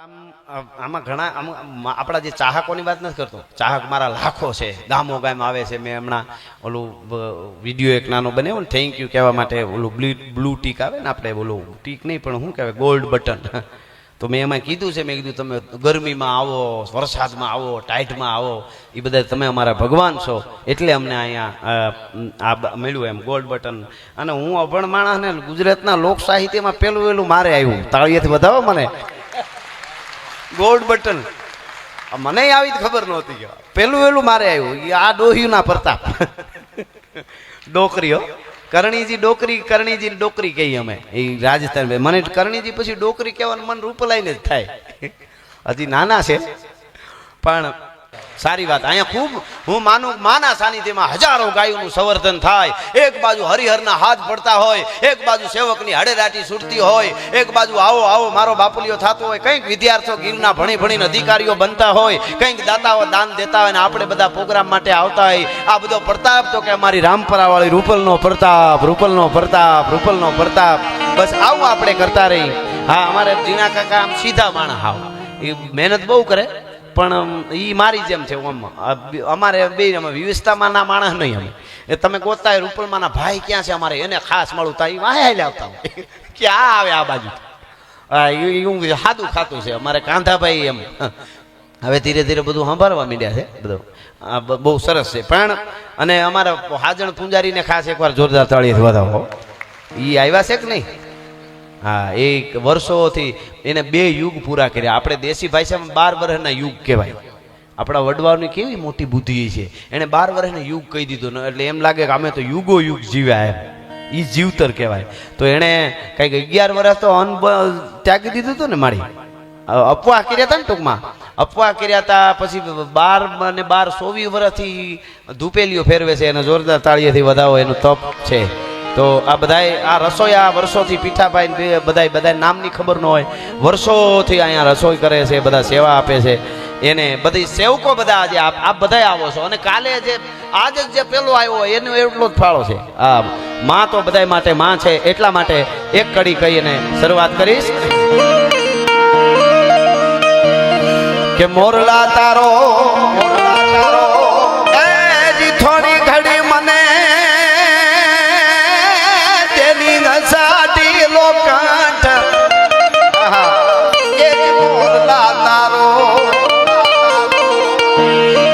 આમાં ઘણા આપણા જે ચાહકોની વાત નથી કરતો, ચાહક મારા લાખો છે, ગામો ગામ આવે છે. મેં હમણાં ઓલું વિડીયો એક નાનો બનાવ્યો ને થેન્ક યુ કહેવા માટે, ઓલું બ્લુ ટીક આવે ને, આપણે ઓલું ટીક નહીં પણ શું કહેવાય, ગોલ્ડ બટન. તો મેં એમાં કીધું છે, મેં કીધું તમે ગરમીમાં આવો, વરસાદમાં આવો, ટાઈટમાં આવો, એ બધા તમે અમારા ભગવાન છો, એટલે અમને અહીંયા આ મળ્યું એમ ગોલ્ડ બટન. અને હું અભણ માણસને ગુજરાતના લોક સાહિત્યમાં પેલું વેલું મારે આવ્યું, તાળીએથી વધાવો મને ગોલ્ડ બટન. મને આવી જ ખબર નહોતી કે પેલું વેલું મારે આવ્યું. આ ડોહ્યુંના પ્રતાપ ડોકરીઓ કરણીજી ડોકરી, કરણીજી ડોકરી કહીએ અમે એ રાજસ્થાન. મને કરણીજી પછી ડોકરી કહેવાનું મન રૂપલાઈને જ થાય. હજી નાના છે પણ સારી વાત. અહીંયા ખૂબ હું માનું, માના સાનિધ્યમાં હજારો ગાયોનું સંવર્ધન થાય. એક બાજુ હરિહરના હાથ પડતા હોય, એક બાજુ સેવકની હડેરાટી છૂટતી હોય, એક બાજુ આવો આવો મારો બાપુલિયો થતો હોય, કંઈક વિદ્યાર્થીઓ ગીરના ભણી ભણીને અધિકારીઓ બનતા હોય, કંઈક દાતાઓ દાન દેતા હોય, ને આપણે બધા પ્રોગ્રામ માટે આવતા હોય. આ બધો પ્રતાપ તો કે અમારી રામપરા વાળી રૂપલનો પ્રતાપ, રૂપલનો પ્રતાપ, રૂપલનો પ્રતાપ. બસ આવું આપણે કરતા રહી. હા, અમારે જીણા કાકા આમ સીધા માણસ, હાવ એ મહેનત બહુ કરે, પણ એ મારી જેમ છે. અમારે બે વિવિધતામાં ના માણસ નહીં. અમે એ તમે ગોતતા હોય રૂપલમાંના ભાઈ ક્યાં છે અમારે, એને ખાસ મળું તા એ વાહે આવતા હોય કે આ આવે આ બાજુ. હું સાદું ખાતું છે અમારે કાંધાભાઈ એમ. હવે ધીરે ધીરે બધું સંભાળવા માંડ્યા છે, બધું બહુ સરસ છે. પણ અને અમારા હાજણ પૂંજારીને ખાસ એકવાર જોરદાર તાળીથી વધાવો. એ આવ્યા છે કે નહીં? હા, એક વર્ષોથી એને 2 યુગ પૂરા કર્યા. આપણે દેશી ભાષામાં 12 વર્ષના યુગ કહેવાય. આપણા વડવાઓની કેવી મોટી બુદ્ધિ છે, એને 12 વર્ષના યુગ કહી દીધું. એટલે એમ લાગે કે અમે તો યુગો યુગ જીવ્યા એમ. એ જીવતર કહેવાય. તો એણે કંઈક 11 વર્ષ તો અન્ન ત્યાગી દીધું હતું ને મારી. અપવાહ કર્યા હતા ને, ટૂંકમાં અપવાહ કર્યા હતા. પછી 12 અને 12 24 વર્ષથી ધૂપેલીઓ ફેરવે છે. એને જોરદાર તાળીએથી વધાવો, એનું તપ છે. તો આ બધાય આ રસોઈયા વર્ષોથી પીઠાભાઈ બધાય નામની ખબર ન હોય, વર્ષોથી અહીંયા રસોઈ કરે છે, બધા સેવા આપે છે. એને બધી સેવકો બધા આજે આપ બધાય આવો છો. અને કાલે જે આજે જે પેલો આવ્યો હોય એનો એટલો જ ફાળો છે. આ માં તો બધાય માટે માં છે. એટલા માટે એક કડી કહીને શરૂઆત કરીશ કે મોરલા તારો, મોરલા તારો એ થોડી ઘડી મને લોકાંઠ એ મોરલા તારો,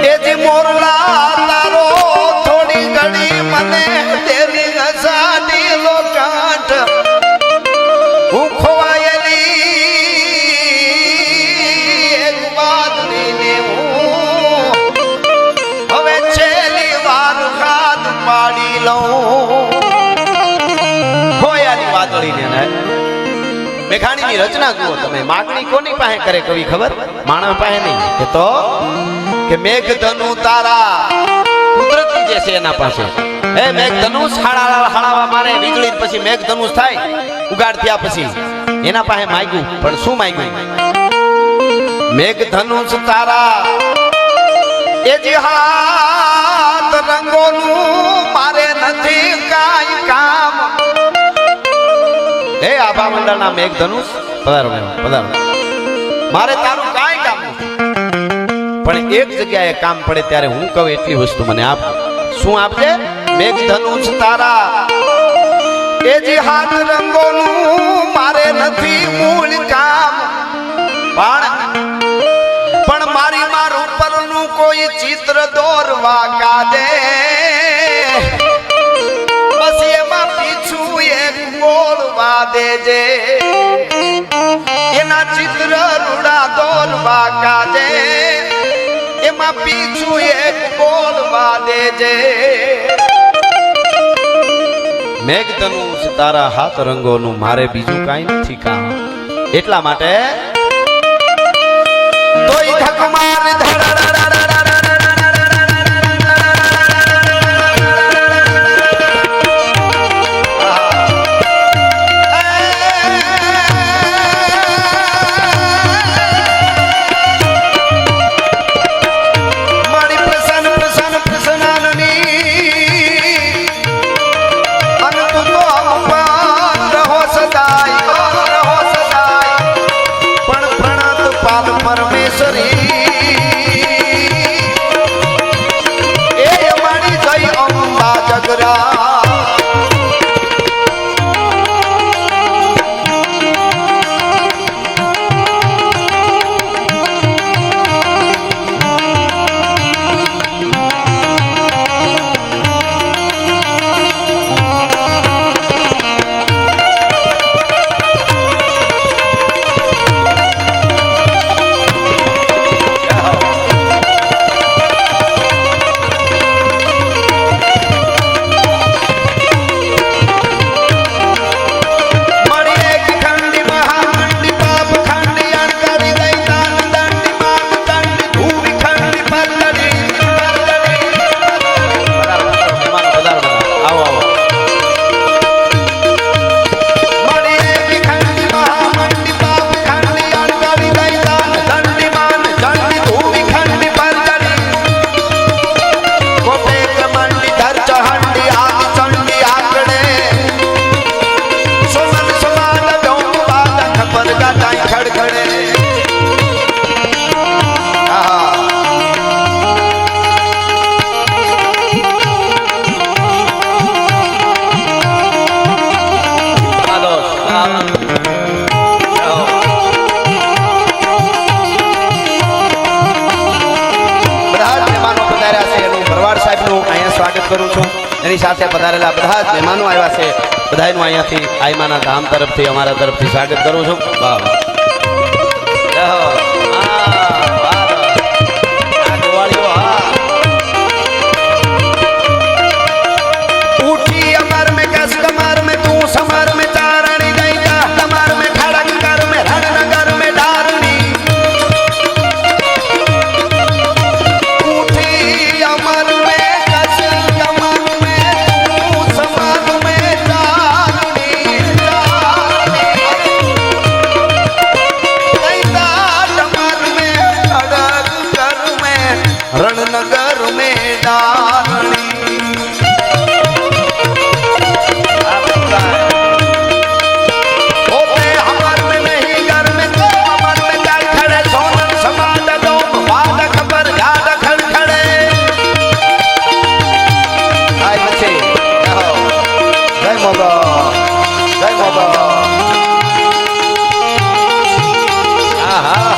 એ મોરલા તારો થોડી ઘડી મને તેની હસાડી લોકાંઠ. હું ખોવાયેલી એક વાદળીને હું હવે છેલ્લી વાર હાથ પાડી લઉં. મેઘાણીની રચના જુઓ તમે. માગણી કોની પાસે કરે કવિ ખબર? માણસ પાસે નહીં. એ તો કે મેઘધનુ તારા કુદરતી જે છે એના પાસે. એ મેઘધનુષ હાળાવા મારે વીજળી, પછી મેઘધનુષ થાય ઉગાડ થયા પછી એના પાસે માગ્યું. પણ શું માગ્યું? મેઘધનુષ તારા એ હાથ રંગોનું મારે નથી કાંઈ કામ. હે આભા મંડળના મેઘધનુષ પધારો, પધારો. મારે તારું કાંઈ કામ નથી, પણ એક જગ્યાએ કામ પડે ત્યારે હું કહું એટલી વસ્તુ મને આપ. શું આપજે? મેઘધનુષ તારા એ જે હાથ રંગોનું મારે નથી મૂળ કામ. પણ મારી મારું પરનું કોઈ ચિત્ર દોરવા કાદે, બસ એમાં પીછું એક બોલવા દેજે. એના ચિત્ર રૂડા દોરવા કાજે, એમાં પીછું એક બોલવા દેજે. મેઘધનુષ તારા હાથ રંગોનું મારે બીજું કાંઈ નથી કામ. એટલા માટે તોય ધક માર પાલ પરમેશ્વરી એ અમારી જય અંબા જગરા કરું છું એની સાથે પધારેલા બધા જ મહેમાનો આવ્યા છે બધાનું અહીંયાથી આઈમાના ધામ તરફથી અમારા તરફથી સ્વાગત કરું છું વાહ ઉઠી અમર में कस कमर में तू समर में चारणी गई का कमर में खड़क कर में रणनगर में डारणी उठी अमर में रणनगर में डारणी होते हमर में नहीं घर में तो हमर में जाल खड़े सोनन समाज डोम वाद खबर याद खड़ खड़े आय बच्चे जय मोगा जय मोगा आहा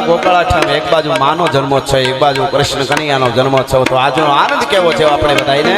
ગોપાળાઠામ એક બાજુ માનો જન્મોત્સવ એક બાજુ કૃષ્ણ કનૈયાનો જન્મોત્સવ તો આજનો આનંદ કેવો છે આપણે બધાને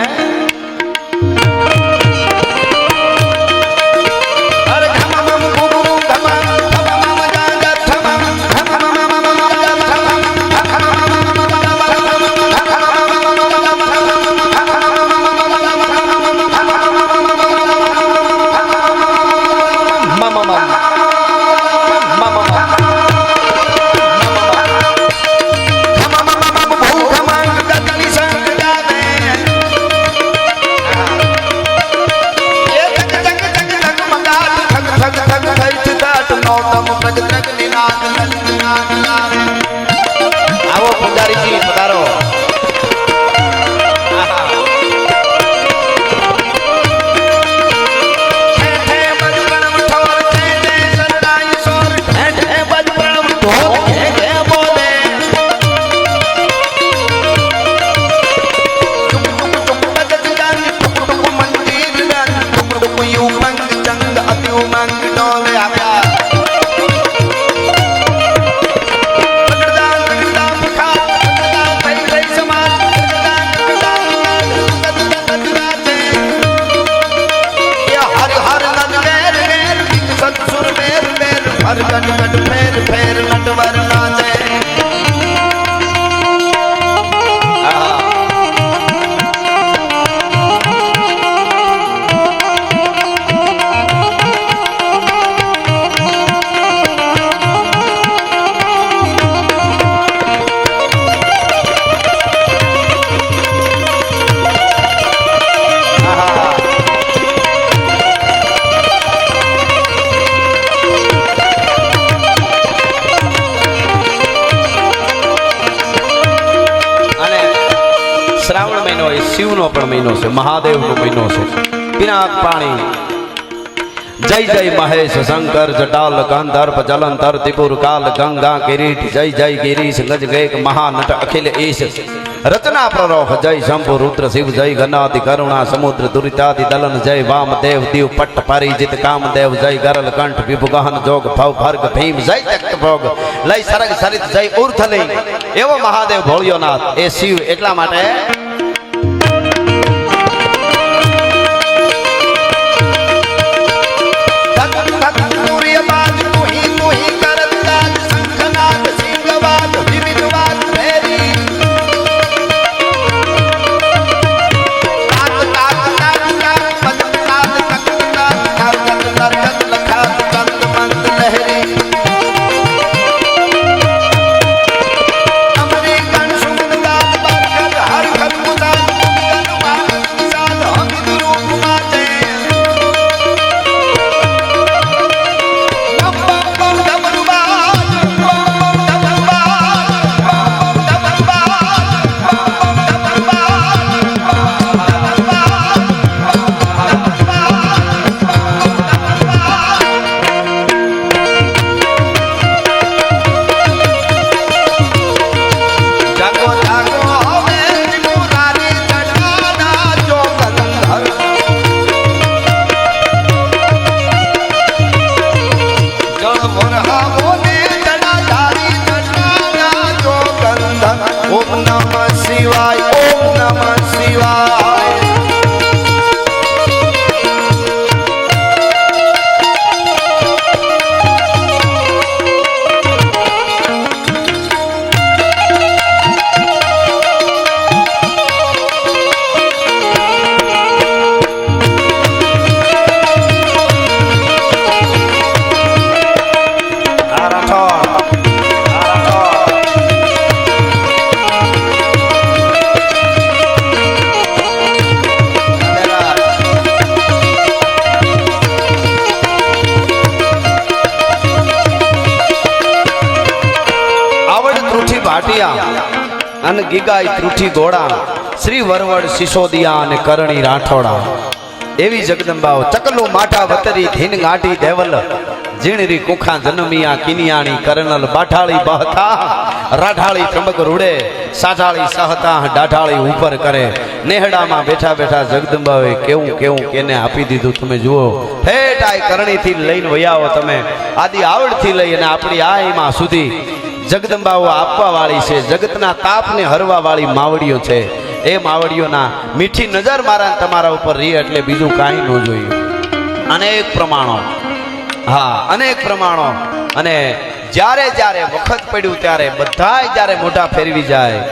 શિવનો પણ મહિનો છે, મહાદેવનો મહિનો છે. પિનાક પાણી જય જય મહેશ શંકર જટાલ ગાંધર્પ જલંધર ત્રિપુર કાલ ગંગા કિરીટ જય જય ગિરીશ ગજ ગેક મહાનટ અખિલ ઈશ રચના પ્રરોહ જય શંભુ રુદ્ર શિવ જય ગનાદિ કરુણા સમુદ્ર દુરિતાદિ દલન જય વામદેવ દીવ પટ્ટ પરિજિત કામદેવ જય ગરલ કંઠ વિભુ ગહન જોગ ભવ ભર્ગ ભીમ જય તખ્ત ભોગ લય સરગ સરિત જય ઉર્ધલિ એવો મહાદેવ ભોળિયોનાથ એ શિવ. એટલા માટે અને ગીગાઈ ત્રુઠી ઘોડા શ્રી વરવડ સિસોદિયા અને કરણી રાઠોડા એવી જગદંબાઓ ચકલો માઠા વતરી ધીન ગાંઠી દેવલ ઝીણરી કુખા જનમિયા કિનિયાણી કરનલ બાઠાળી બહતા રાઠાળી ત્રંબક રૂડે સાઠાળી સહતા ડાઠાળી ઉપર કરે નેહડામાં બેઠા બેઠા જગદંબાએ કેવું કેવું કેને આપી દીધું. તમે જુઓ ઠેઠ આ કરણીથી લઈને વયાવો તમે આદિ આવડથી લઈ અને આપણી આ એમાં સુધી જગદંબાઓ આપવા વાળી છે. જગતના તાપને હરવા વાળી માવડીઓ છે. એ માવડીઓના મીઠી નજર મારા તમારા ઉપર રહી એટલે બીજું કાંઈ ન જોયું. અનેક પ્રમાણો, હા અનેક પ્રમાણો. અને જ્યારે જ્યારે વખત પડ્યું ત્યારે બધાય જ્યારે મોઢા ફેરવી જાય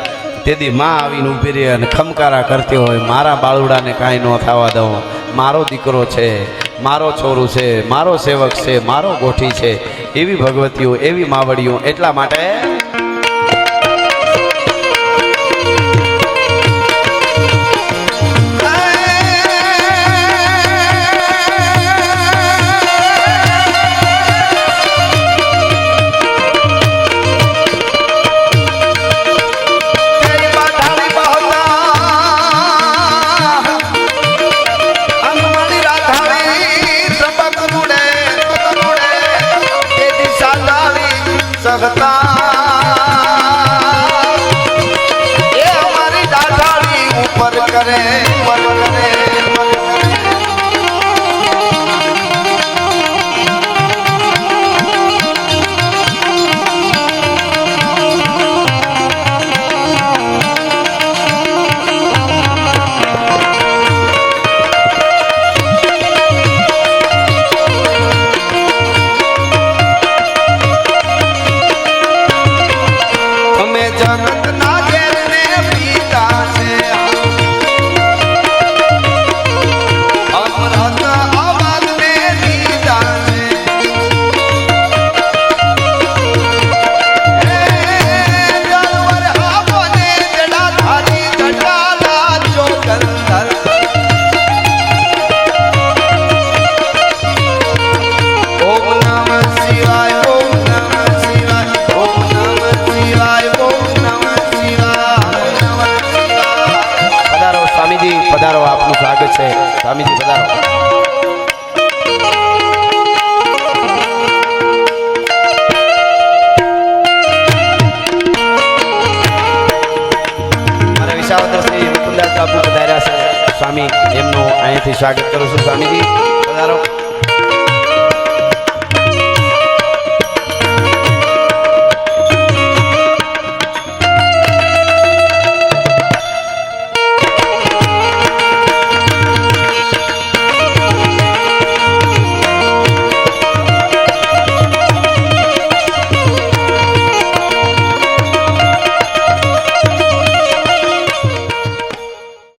તેથી માં આવીને ઊભી રહી અને ખમકારા કરતી હોય, મારા બાળુડાને કાંઈ ન થવા દઉં, મારો દીકરો છે, મારો છોરું છે, મારો સેવક છે, મારો ગોઠી છે. એવી ભગવતીઓ, એવી માવડીઓ. એટલા માટે સ્વાગત કરું છું સ્વામીજી પધારો.